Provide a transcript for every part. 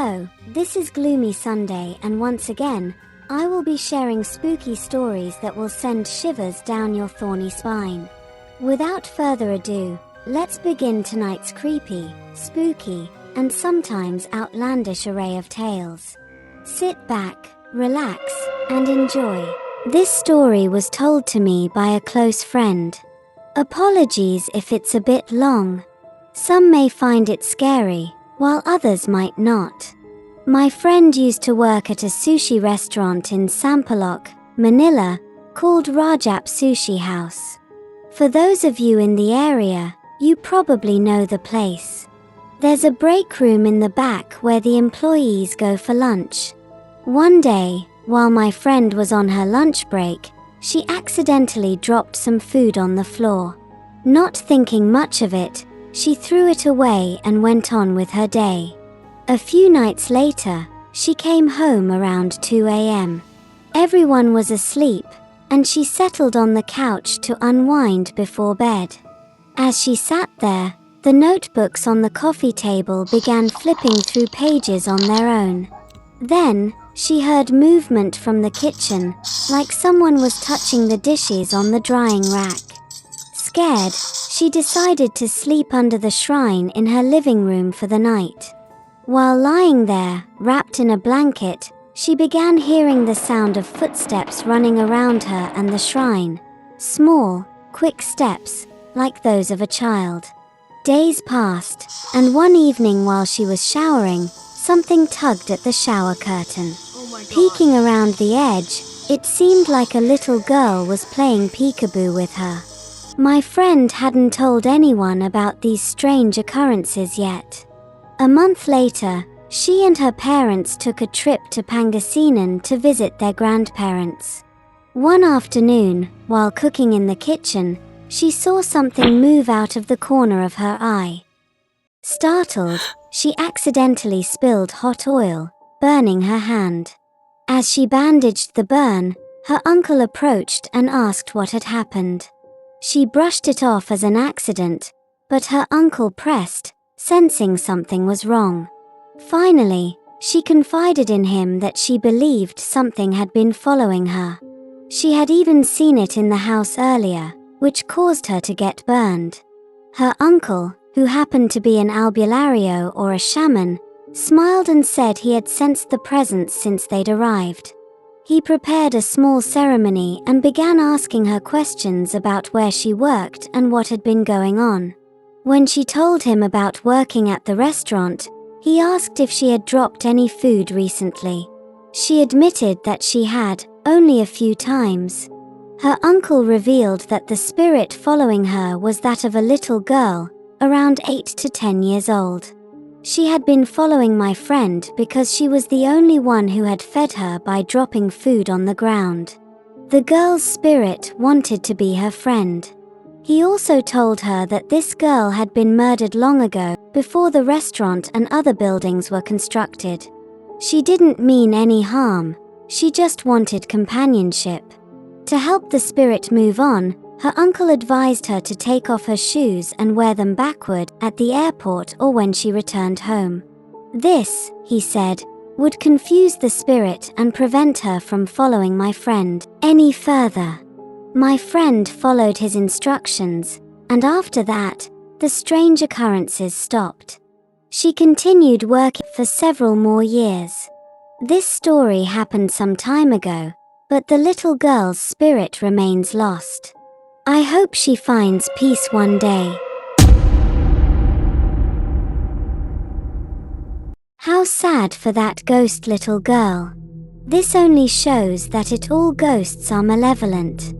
Hello, this is Gloomy Sunday, and once again, I will be sharing spooky stories that will send shivers down your thorny spine. Without further ado, let's begin tonight's creepy, spooky, and sometimes outlandish array of tales. Sit back, relax, and enjoy. This story was told to me by a close friend. Apologies if it's a bit long. Some may find it scary, while others might not. My friend used to work at a sushi restaurant in Sampaloc, Manila, called Rajap Sushi House. For those of you in the area, you probably know the place. There's a break room in the back where the employees go for lunch. One day, while my friend was on her lunch break, she accidentally dropped some food on the floor. Not thinking much of it, she threw it away and went on with her day. A few nights later, she came home around 2 a.m. Everyone was asleep, and she settled on the couch to unwind before bed. As she sat there, the notebooks on the coffee table began flipping through pages on their own. Then, she heard movement from the kitchen, like someone was touching the dishes on the drying rack. Scared, she decided to sleep under the shrine in her living room for the night. While lying there, wrapped in a blanket, she began hearing the sound of footsteps running around her and the shrine. Small, quick steps, like those of a child. Days passed, and one evening while she was showering, something tugged at the shower curtain. Peeking around the edge, it seemed like a little girl was playing peekaboo with her. My friend hadn't told anyone about these strange occurrences yet. A month later, she and her parents took a trip to Pangasinan to visit their grandparents. One afternoon, while cooking in the kitchen, she saw something move out of the corner of her eye. Startled, she accidentally spilled hot oil, burning her hand. As she bandaged the burn, her uncle approached and asked what had happened. She brushed it off as an accident, but her uncle pressed, sensing something was wrong. Finally, she confided in him that she believed something had been following her. She had even seen it in the house earlier, which caused her to get burned. Her uncle, who happened to be an albulario or a shaman, smiled and said he had sensed the presence since they'd arrived. He prepared a small ceremony and began asking her questions about where she worked and what had been going on. When she told him about working at the restaurant, he asked if she had dropped any food recently. She admitted that she had, only a few times. Her uncle revealed that the spirit following her was that of a little girl, around 8 to 10 years old. She had been following my friend because she was the only one who had fed her by dropping food on the ground. The girl's spirit wanted to be her friend. He also told her that this girl had been murdered long ago, before the restaurant and other buildings were constructed. She didn't mean any harm, she just wanted companionship. To help the spirit move on, her uncle advised her to take off her shoes and wear them backward at the airport or when she returned home. This, he said, would confuse the spirit and prevent her from following my friend any further. My friend followed his instructions, and after that, the strange occurrences stopped. She continued working for several more years. This story happened some time ago, but the little girl's spirit remains lost. I hope she finds peace one day. How sad for that ghost little girl. This only shows that all ghosts are malevolent.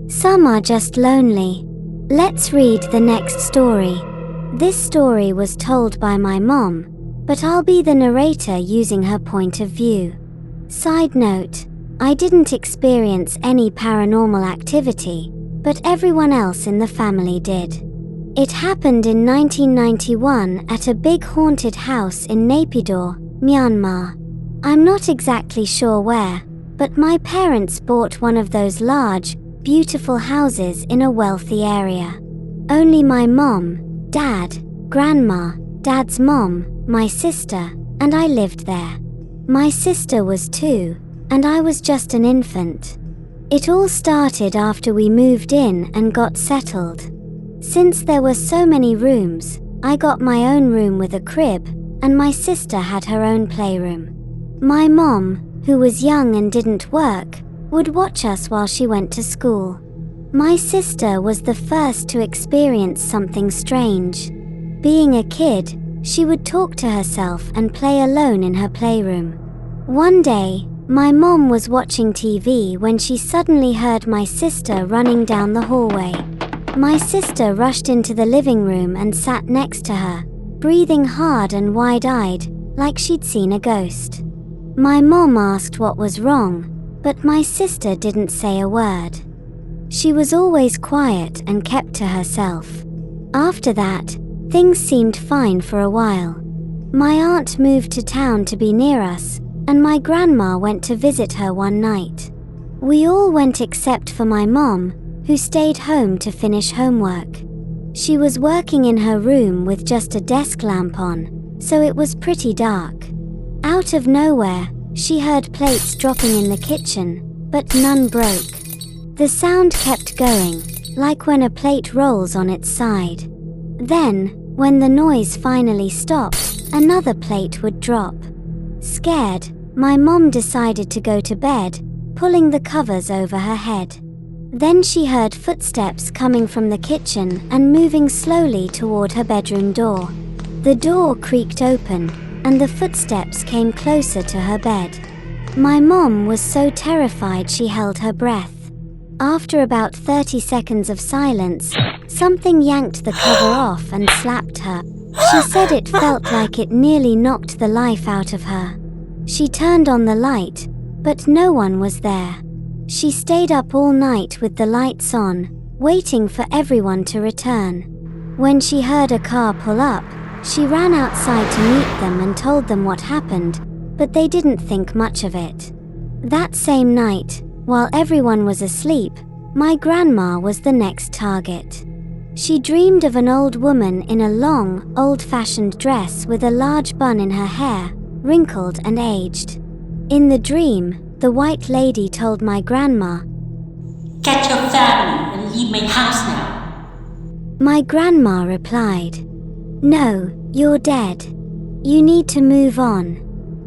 Some are just lonely. Let's read the next story. This story was told by my mom, but I'll be the narrator using her point of view. Side note, I didn't experience any paranormal activity, but everyone else in the family did. It happened in 1991 at a big haunted house in Naypyidaw, Myanmar. I'm not exactly sure where, but my parents bought one of those large, beautiful houses in a wealthy area. Only my mom, dad, grandma, dad's mom, my sister, and I lived there. My sister was 2, and I was just an infant. It all started after we moved in and got settled. Since there were so many rooms, I got my own room with a crib, and my sister had her own playroom. My mom, who was young and didn't work, would watch us while she went to school. My sister was the first to experience something strange. Being a kid, she would talk to herself and play alone in her playroom. One day, my mom was watching TV when she suddenly heard my sister running down the hallway. My sister rushed into the living room and sat next to her, breathing hard and wide-eyed, like she'd seen a ghost. My mom asked what was wrong, but my sister didn't say a word. She was always quiet and kept to herself. After that, things seemed fine for a while. My aunt moved to town to be near us, and my grandma went to visit her one night. We all went except for my mom, who stayed home to finish homework. She was working in her room with just a desk lamp on, so it was pretty dark. Out of nowhere, she heard plates dropping in the kitchen, but none broke. The sound kept going, like when a plate rolls on its side. Then, when the noise finally stopped, another plate would drop. Scared, my mom decided to go to bed, pulling the covers over her head. Then she heard footsteps coming from the kitchen and moving slowly toward her bedroom door. The door creaked open, and the footsteps came closer to her bed. My mom was so terrified she held her breath. After about 30 seconds of silence, something yanked the cover off and slapped her. She said it felt like it nearly knocked the life out of her. She turned on the light, but no one was there. She stayed up all night with the lights on, waiting for everyone to return. When she heard a car pull up, she ran outside to meet them and told them what happened, but they didn't think much of it. That same night, while everyone was asleep, my grandma was the next target. She dreamed of an old woman in a long, old-fashioned dress with a large bun in her hair, wrinkled and aged. In the dream, the white lady told my grandma, "Get your family and leave my house now." My grandma replied, "No, you're dead. You need to move on."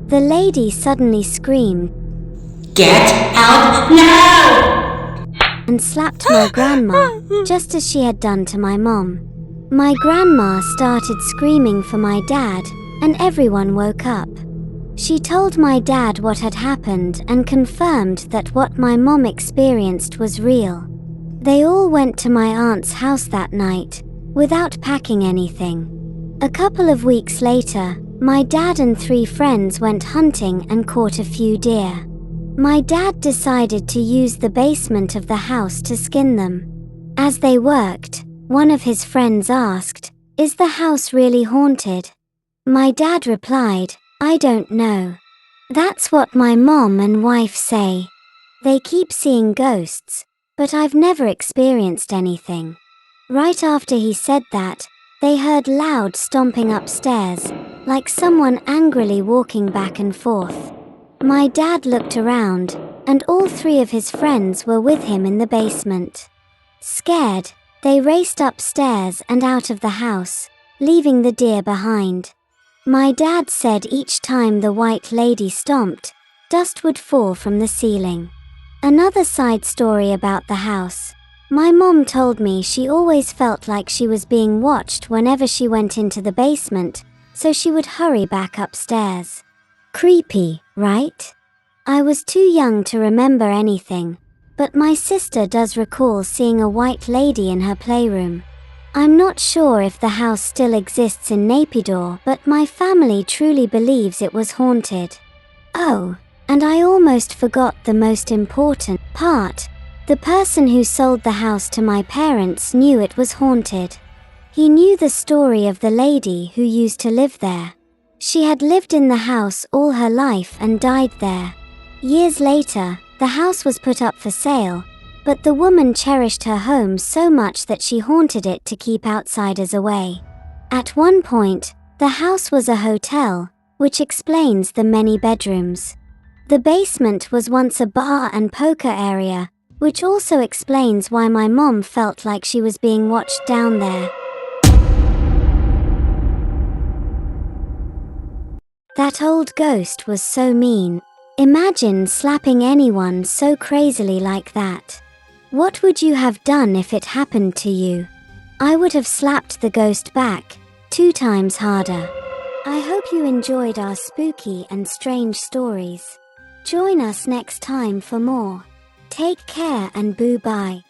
The lady suddenly screamed, "Get out now!" and slapped my grandma, just as she had done to my mom. My grandma started screaming for my dad, and everyone woke up. She told my dad what had happened and confirmed that what my mom experienced was real. They all went to my aunt's house that night, without packing anything. A couple of weeks later, my dad and 3 friends went hunting and caught a few deer. My dad decided to use the basement of the house to skin them. As they worked, one of his friends asked, "Is the house really haunted?" My dad replied, "I don't know. That's what my mom and wife say. They keep seeing ghosts, but I've never experienced anything." Right after he said that, they heard loud stomping upstairs, like someone angrily walking back and forth. My dad looked around, and all 3 of his friends were with him in the basement. Scared, they raced upstairs and out of the house, leaving the deer behind. My dad said each time the white lady stomped, dust would fall from the ceiling. Another side story about the house. My mom told me she always felt like she was being watched whenever she went into the basement, so she would hurry back upstairs. Creepy, right? I was too young to remember anything, but my sister does recall seeing a white lady in her playroom. I'm not sure if the house still exists in Naypyidaw, but my family truly believes it was haunted. Oh, and I almost forgot the most important part. The person who sold the house to my parents knew it was haunted. He knew the story of the lady who used to live there. She had lived in the house all her life and died there. Years later, the house was put up for sale, but the woman cherished her home so much that she haunted it to keep outsiders away. At one point, the house was a hotel, which explains the many bedrooms. The basement was once a bar and poker area, which also explains why my mom felt like she was being watched down there. That old ghost was so mean. Imagine slapping anyone so crazily like that. What would you have done if it happened to you? I would have slapped the ghost back, 2 times harder. I hope you enjoyed our spooky and strange stories. Join us next time for more. Take care and boo-bye.